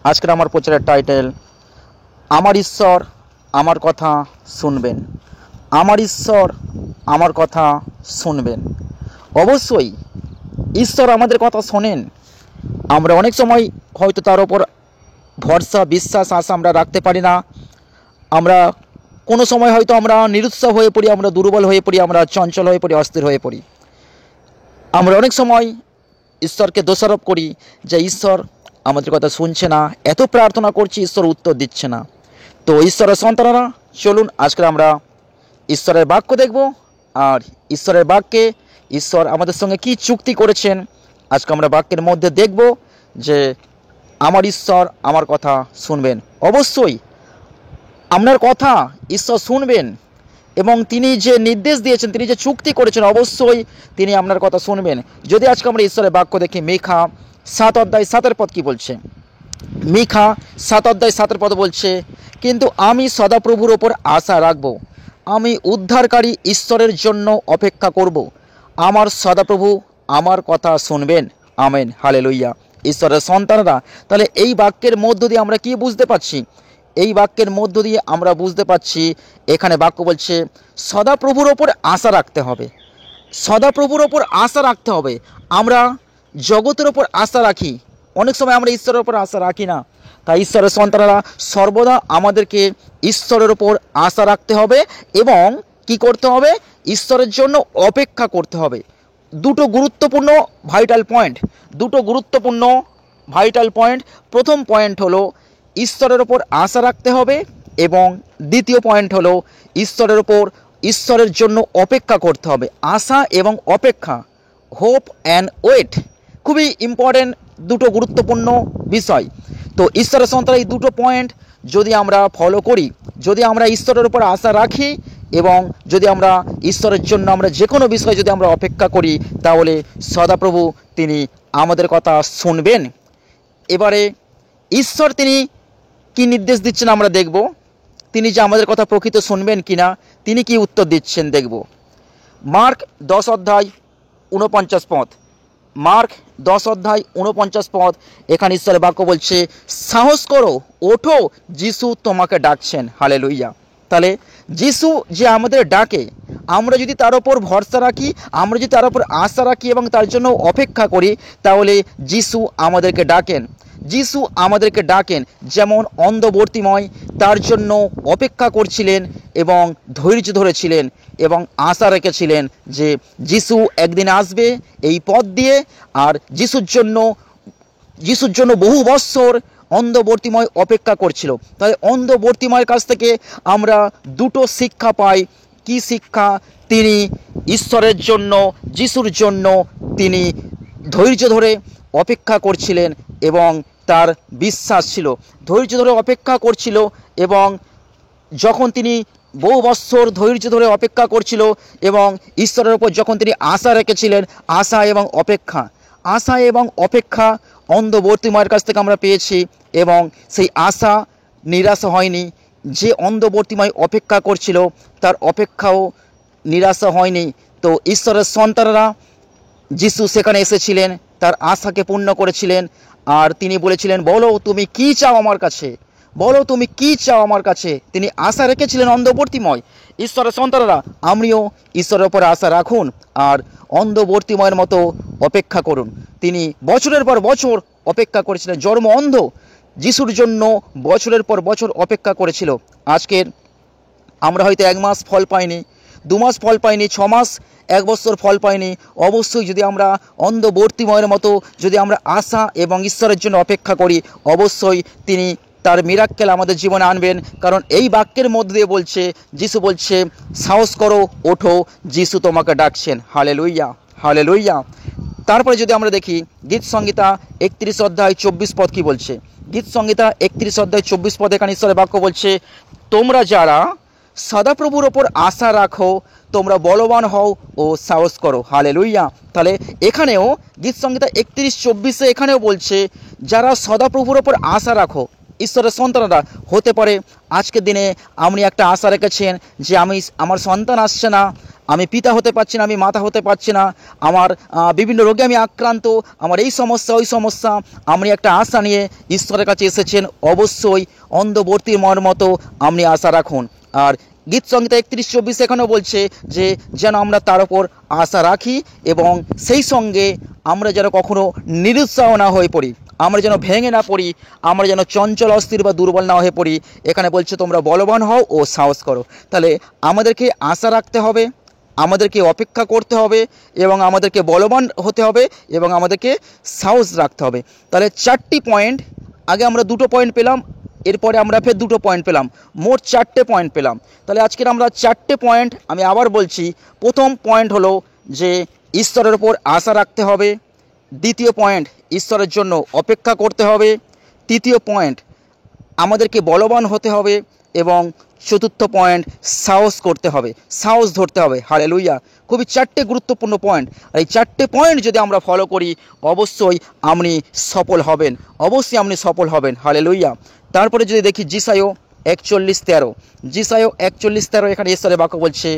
আজকের আমার প্রচারের টাইটেল, আমার ঈশ্বর আমার কথা শুনবেন। আমার ঈশ্বর আমার কথা শুনবেন। অবশ্যই ঈশ্বর আমাদের কথা শোনেন। আমরা অনেক সময় হয়তো তার ওপর ভরসা, বিশ্বাস, আশা আমরা রাখতে পারি না। আমরা কোনো সময় হয়তো আমরা নিরুৎসাহ হয়ে পড়ি, আমরা দুর্বল হয়ে পড়ি, আমরা চঞ্চল হয়ে পড়ি, অস্থির হয়ে পড়ি। আমরা অনেক সময় ঈশ্বরকে দোষারোপ করি যে ঈশ্বর আমাদের কথা শুনছে না, এত প্রার্থনা করছি ঈশ্বর উত্তর দিচ্ছে না। তো ঈশ্বরের সন্তানেরা, চলুন আজকে আমরা ঈশ্বরের বাক্য দেখব, আর ঈশ্বরের বাক্যে ঈশ্বর আমাদের সঙ্গে কি চুক্তি করেছেন আজকে আমরা বাক্যের মধ্যে দেখব যে আমার ঈশ্বর আমার কথা শুনবেন। অবশ্যই আপনার কথা ঈশ্বর শুনবেন, এবং তিনি যে নির্দেশ দিয়েছেন, তিনি যে চুক্তি করেছেন, অবশ্যই তিনি আপনার কথা শুনবেন। যদি আজকে আমরা ঈশ্বরের বাক্য দেখি, মিখা 7:7 কি বলছে? মিখা 7:7 বলছে, কিন্তু আমি সদাপ্রভুর ওপর আশা রাখব, আমি উদ্ধারকারী ঈশ্বরের জন্য অপেক্ষা করব, আমার সদাপ্রভু আমার কথা শুনবেন। Amen, hallelujah. ঈশ্বরের সন্তানরা, তাহলে এই বাক্যের মধ্য দিয়ে আমরা কি বুঝতে পারছি? এই বাক্যের মধ্য দিয়ে আমরা বুঝতে পারছি, এখানে বাক্য বলছে সদাপ্রভুর ওপর আশা রাখতে হবে। সদাপ্রভুর ওপর আশা রাখতে হবে। আমরা জগতের ওপর আশা রাখি, অনেক সময় আমরা ঈশ্বরের ওপর আশা রাখি না। তাই ঈশ্বরের সন্তানরা সর্বদা আমাদেরকে ঈশ্বরের ওপর আশা রাখতে হবে এবং কি করতে হবে? ঈশ্বরের জন্য অপেক্ষা করতে হবে। দুটো গুরুত্বপূর্ণ ভাইটাল পয়েন্ট। প্রথম পয়েন্ট হলো ঈশ্বরের ওপর আশা রাখতে হবে, এবং দ্বিতীয় পয়েন্ট হলো ঈশ্বরের জন্য অপেক্ষা করতে হবে। আশা এবং অপেক্ষা, হোপ অ্যান্ড ওয়েট, খুবই ইম্পর্টেন্ট, দুটো গুরুত্বপূর্ণ বিষয়। তো ঈশ্বরের সন্তান, এই দুটো পয়েন্ট যদি আমরা ফলো করি, যদি আমরা ঈশ্বরের উপর আশা রাখি এবং যদি আমরা ঈশ্বরের জন্য আমরা যে কোনো বিষয়ে যদি আমরা অপেক্ষা করি, তাহলে সদাপ্রভু তিনি আমাদের কথা শুনবেন। এবারে ঈশ্বর তিনি কি নির্দেশ দিচ্ছেন আমরা দেখব। তিনি যে আমাদের কথা প্রকৃত শুনবেন কিনা, তিনি কি উত্তর দিচ্ছেন দেখব। মার্ক 10:49 মার্ক 10:49 এখানে ঈশ্বরের বাক্য বলছে, সাহস করো, ওঠো, যিশু তোমাকে ডাকছেন। হালেলুইয়া। তাহলে যিশু যে আমাদের ডাকে, আমরা যদি তার ওপর ভরসা রাখি, আমরা যদি তার ওপর আশা রাখি এবং তার জন্য অপেক্ষা করি, তাহলে যিশু আমাদেরকে ডাকেন। যিশু আমাদেরকে ডাকেন। যেমন অন্ধবর্তিময় তার জন্য অপেক্ষা করছিলেন এবং ধৈর্য ধরেছিলেন এবং আশা রেখেছিলেন যে যিশু একদিন আসবে এই পথ দিয়ে, আর যিশুর জন্য বহু বৎসর অন্ধবর্তিময় অপেক্ষা করছিল। তাই অন্ধবর্তিময়ের কাছ থেকে আমরা দুটো শিক্ষা পাই। কি শিক্ষা? তিনি ঈশ্বরের জন্য, যিশুর জন্য তিনি ধৈর্য ধরে অপেক্ষা করছিলেন এবং তার বিশ্বাস ছিল, ধৈর্য ধরে অপেক্ষা করছিল। এবং যখন তিনি বহু বৎসর ধৈর্য ধরে অপেক্ষা করছিল এবং ঈশ্বরের উপর যখন তিনি আশা রেখেছিলেন, আশা এবং অপেক্ষা অন্ধবর্তিময়ের কাছ থেকে আমরা পেয়েছি, এবং সেই আশা নিরাশা হয়নি। যে অন্ধবর্তিময় অপেক্ষা করছিল তার অপেক্ষাও নিরাশা হয়নি। তো ঈশ্বরের সন্তানরা, যিশু সেখানে এসেছিলেন, তার আশাকে পূর্ণ করেছিলেন, আর তিনি বলেছিলেন, বলো তুমি কি চাও আমার কাছে, বলো তুমি কি চাও আমার কাছে। তিনি আশা রেখেছিলেন অন্ধবর্তিময়। ঈশ্বরের সন্তানরা, আমরাও ঈশ্বরের উপর আশা রাখুন আর অন্ধবর্তিময়ের মতো অপেক্ষা করুন। তিনি বছরের পর বছর অপেক্ষা করেছিলেন। জন্ম অন্ধ যিশুর জন্য বছরের পর বছর অপেক্ষা করেছিল। আজকের আমরা হয়তো 1 মাস ফল পাইনি, 2 মাস ফল পাইনি, 6 মাস, 1 বছর ফল পাইনি। অবশ্যই যদি আমরা অন্ধবর্তিময়ের মতো যদি আমরা আশা এবং ঈশ্বরের জন্য অপেক্ষা করি, অবশ্যই তিনি তার মিরাক্কেল আমাদের জীবনে আনবেন। কারণ এই বাক্যের মধ্যে দিয়ে বলছে, যিশু বলছে, সাহস করো, ওঠো, যিশু তোমাকে ডাকছেন। Hallelujah, hallelujah. তারপরে যদি আমরা দেখি গীত সংহিতা 31:24 কি বলছে? গীত সংহিতা 31:24 এখানে ঈশ্বরের বাক্য বলছে, তোমরা যারা সদাপ্রভুর ওপর আশা রাখো, তোমরা বলবান হও ও সাহস করো। হালেলুইয়া। তাহলে এখানেও গীত সংহিতা 31:24 এখানেও বলছে, যারা সদাপ্রভুর ওপর আশা রাখো। ঈশ্বরের সন্তানরা, হতে পারে আজকের দিনে আপনি একটা আশা রেখেছেন যে আমার সন্তান আসছে না, আমি পিতা হতে পারছি না, আমি মাতা হতে পারছি না, আমার বিভিন্ন রোগে আমি আক্রান্ত, আমার এই সমস্যা ওই সমস্যা, আপনি একটা আশা নিয়ে ঈশ্বরের কাছে এসেছেন, অবশ্যই অন্ধবর্তীর মনের মতো আপনি আশা রাখুন। আর গীত সংহিতা 31:24 এখানেও বলছে যে যেন আমরা তার ওপর আশা রাখি এবং সেই সঙ্গে আমরা যেন কখনো নিরুৎসাহ না হয়ে পড়ি, আমরা যেন ভেঙে না পড়ি, আমরা যেন চঞ্চল অস্থির বা দুর্বল না হয়ে পড়ি। এখানে বলছে তোমরা বলবান হও ও সাহস করো। তাহলে আমাদেরকে আশা রাখতে হবে, আমাদেরকে অপেক্ষা করতে হবে এবং আমাদেরকে বলবান হতে হবে এবং আমাদেরকে সাহস রাখতে হবে। তাহলে 4টি পয়েন্ট, আগে আমরা 2টো পয়েন্ট পেলাম, এরপরে আমরা ফের 2টো পয়েন্ট পেলাম, মোট 4টে পয়েন্ট পেলাম। তাহলে আজকের আমরা 4টে পয়েন্ট আমি আবার বলছি। প্রথম পয়েন্ট হলো যে ঈশ্বরের ওপর আশা রাখতে হবে। দ্বিতীয় পয়েন্ট, ঈশ্বরের জন্য অপেক্ষা করতে হবে। তৃতীয় পয়েন্ট, আমাদেরকে বলবান হতে হবে এবং চতুর্থ পয়েন্ট, সাহস করতে হবে, সাহস ধরতে হবে। হালেলুয়া! খুবই 4টে গুরুত্বপূর্ণ পয়েন্ট। আর এই 4টে পয়েন্ট যদি আমরা ফলো করি অবশ্যই আপনি সফল হবেন, অবশ্যই আপনি সফল হবেন। হালেলুয়া! তারপরে যদি দেখি যিশায় 41:13, যিশায় 41:13 এখানে ঈশ্বরের বাক্য বলছে,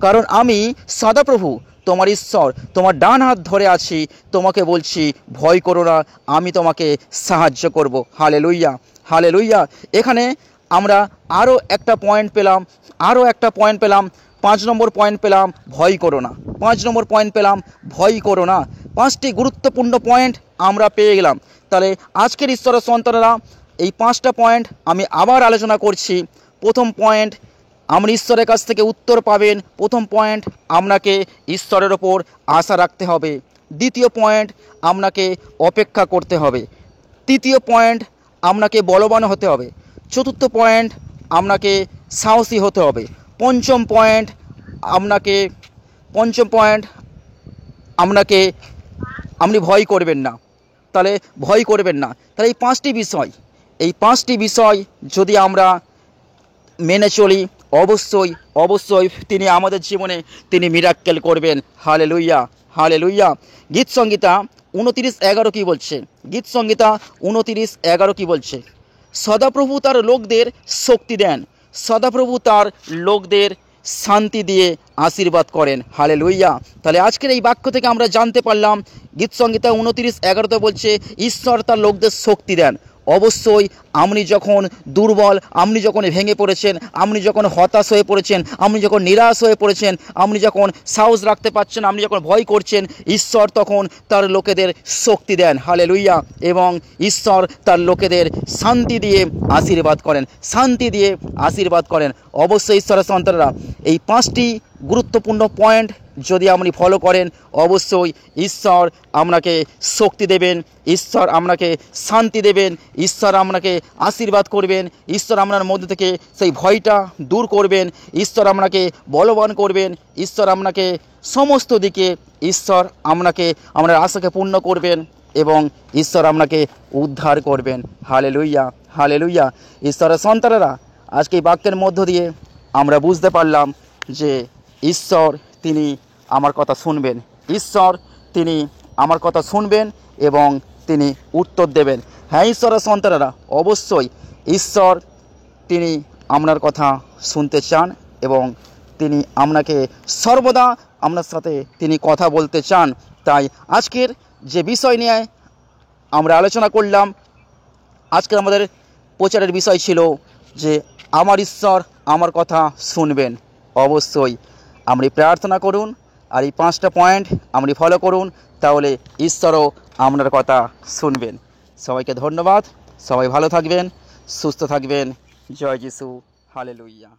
কারণ আমি সদাপ্রভু তোমার ঈশ্বর তোমার ডান হাত ধরে আছি, তোমাকে বলছি ভয় করো না, আমি তোমাকে সাহায্য করব। হালেলুয়া! হালেলুয়া! এখানে আমরা আরও একটা পয়েন্ট পেলাম, আরও একটা পয়েন্ট পেলাম, 5 নম্বর পয়েন্ট পেলাম, ভয় করো না। 5 নম্বর পয়েন্ট পেলাম, ভয় করো না। 5টি গুরুত্বপূর্ণ পয়েন্ট আমরা পেয়ে গেলাম। তাহলে আজকের ঈশ্বরের সন্তানেরা এই 5টা পয়েন্ট আমি আবার আলোচনা করছি। প্রথম পয়েন্ট, আপনি ঈশ্বরের কাছ থেকে উত্তর পাবেন। প্রথম পয়েন্ট, আপনাকে ঈশ্বরের ওপর আশা রাখতে হবে। দ্বিতীয় পয়েন্ট, আপনাকে অপেক্ষা করতে হবে। তৃতীয় পয়েন্ট, আপনাকে বলবান হতে হবে। চতুর্থ পয়েন্ট, আপনাকে সাহসী হতে হবে। পঞ্চম পয়েন্ট, আপনাকে আপনি ভয় করবেন না। তাহলে ভয় করবেন না। তাহলে এই পাঁচটি বিষয় যদি আমরা মেনে চলি অবশ্যই অবশ্যই তিনি আমাদের জীবনে তিনি মিরাক্কেল করবেন। হালেলুয়া! হালেলুয়া! গীত সংহিতা 29:11 কি বলছে? গীত সংহিতা 29:11 কি বলছে? সদাপ্রভু তার লোকদের শক্তি দেন, সদাপ্রভু তার লোকদের শান্তি দিয়ে আশীর্বাদ করেন। হালেলুয়া! তাহলে আজকের এই বাক্য থেকে আমরা জানতে পারলাম, গীত সংহিতা 29:11 বলছে ঈশ্বর তার লোকদের শক্তি দেন। অবশ্যই আপনি যখন দুর্বল, আপনি যখন ভেঙে পড়েছেন, আপনি যখন হতাশ হয়ে পড়েছেন, আপনি যখন নিরাশ হয়ে পড়েছেন, আপনি যখন সাহস রাখতে পারছেন, আপনি যখন ভয় করছেন, ঈশ্বর তখন তার লোকেদের শক্তি দেন। হালেলুয়া! এবং ঈশ্বর তার লোকেদের শান্তি দিয়ে আশীর্বাদ করেন, শান্তি দিয়ে আশীর্বাদ করেন। অবশ্যই ঈশ্বরের সন্তানরা এই 5টি গুরুত্বপূর্ণ পয়েন্ট যদি আপনি ফলো করেন অবশ্যই ঈশ্বর আপনাকে শক্তি দেবেন, ঈশ্বর আপনাকে শান্তি দেবেন, ঈশ্বর আপনাকে আশীর্বাদ করবেন, ঈশ্বর আপনার মধ্যে থেকে সেই ভয়টা দূর করবেন, ঈশ্বর আপনাকে বলবান করবেন, ঈশ্বর আপনাকে সমস্ত দিকে ঈশ্বর আপনার আশাকে পূর্ণ করবেন এবং ঈশ্বর আপনাকে উদ্ধার করবেন। হালেলুয়া! হালেলুয়া! ঈশ্বরের সন্তানেরা আজকে এই বাক্যের মধ্য দিয়ে আমরা বুঝতে পারলাম যে ঈশ্বর তিনি আমার কথা শুনবেন, ঈশ্বর তিনি আমার কথা শুনবেন এবং তিনি উত্তর দেবেন। হ্যাঁ ঈশ্বরের সন্তানেরা, অবশ্যই ঈশ্বর তিনি আপনার কথা শুনতে চান এবং তিনি আপনাকে সর্বদা আপনার সাথে তিনি কথা বলতে চান। তাই আজকের যে বিষয় নিয়ে আমরা আলোচনা করলাম, আজকের আমাদের প্রচারের বিষয় ছিল যে আমার ঈশ্বর আমার কথা শুনবেন। অবশ্যই আপনি প্রার্থনা করুন আর এই 5টা পয়েন্ট আপনি ফলো করুন, তাহলে ঈশ্বরও আপনার কথা শুনবেন। সবাইকে ধন্যবাদ, সবাই ভালো থাকবেন, সুস্থ থাকবেন। জয় যিশু। হালেলুয়া!